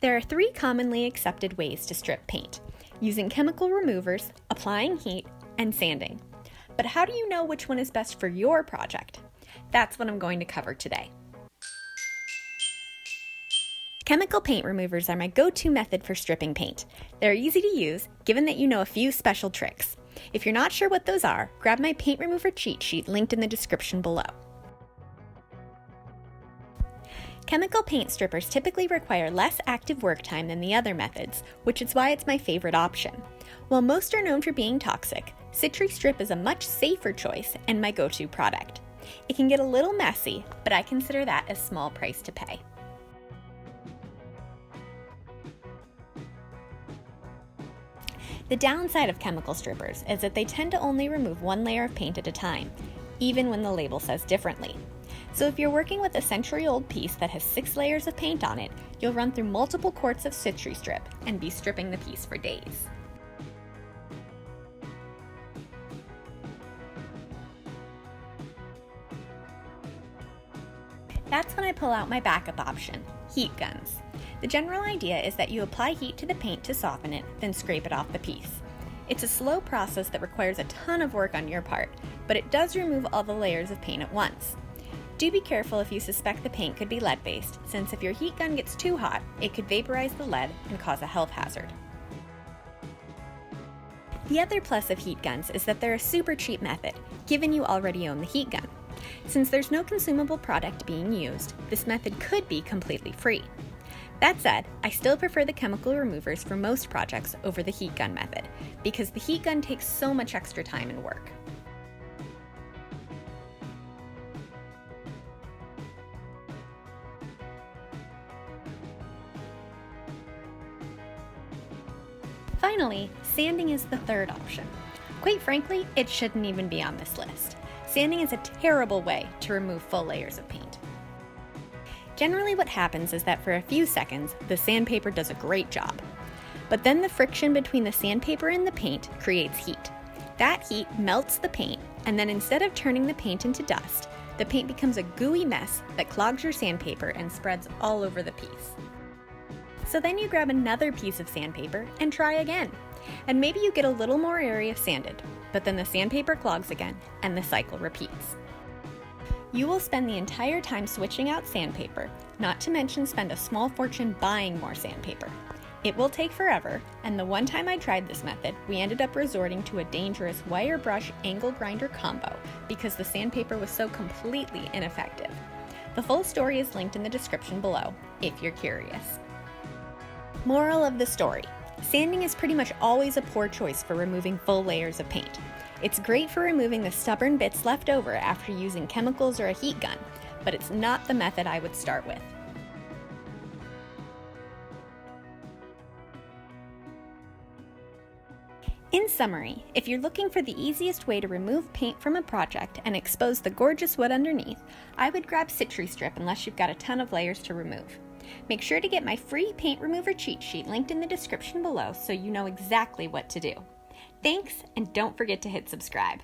There are 3 commonly accepted ways to strip paint: using chemical removers, applying heat, and sanding. But how do you know which one is best for your project? That's what I'm going to cover today. Chemical paint removers are my go-to method for stripping paint. They're easy to use, given that you know a few special tricks. If you're not sure what those are, grab my paint remover cheat sheet linked in the description below. Chemical paint strippers typically require less active work time than the other methods, which is why it's my favorite option. While most are known for being toxic, Citri Strip is a much safer choice and my go-to product. It can get a little messy, but I consider that a small price to pay. The downside of chemical strippers is that they tend to only remove one layer of paint at a time, even when the label says differently. So if you're working with a century-old piece that has 6 layers of paint on it, you'll run through multiple quarts of Citri Strip and be stripping the piece for days. That's when I pull out my backup option, heat guns. The general idea is that you apply heat to the paint to soften it, then scrape it off the piece. It's a slow process that requires a ton of work on your part, but it does remove all the layers of paint at once. Do be careful if you suspect the paint could be lead-based, since if your heat gun gets too hot, it could vaporize the lead and cause a health hazard. The other plus of heat guns is that they're a super cheap method, given you already own the heat gun. Since there's no consumable product being used, this method could be completely free. That said, I still prefer the chemical removers for most projects over the heat gun method, because the heat gun takes so much extra time and work. Finally, sanding is the third option. Quite frankly, it shouldn't even be on this list. Sanding is a terrible way to remove full layers of paint. Generally what happens is that for a few seconds, the sandpaper does a great job. But then the friction between the sandpaper and the paint creates heat. That heat melts the paint, and then instead of turning the paint into dust, the paint becomes a gooey mess that clogs your sandpaper and spreads all over the piece. So then you grab another piece of sandpaper and try again. And maybe you get a little more area sanded, but then the sandpaper clogs again, and the cycle repeats. You will spend the entire time switching out sandpaper, not to mention spend a small fortune buying more sandpaper. It will take forever, and the one time I tried this method, we ended up resorting to a dangerous wire brush angle grinder combo because the sandpaper was so completely ineffective. The full story is linked in the description below, if you're curious. Moral of the story: sanding is pretty much always a poor choice for removing full layers of paint. It's great for removing the stubborn bits left over after using chemicals or a heat gun, but it's not the method I would start with. In summary, if you're looking for the easiest way to remove paint from a project and expose the gorgeous wood underneath, I would grab Citri Strip unless you've got a ton of layers to remove. Make sure to get my free paint remover cheat sheet linked in the description below so you know exactly what to do. Thanks, and don't forget to hit subscribe.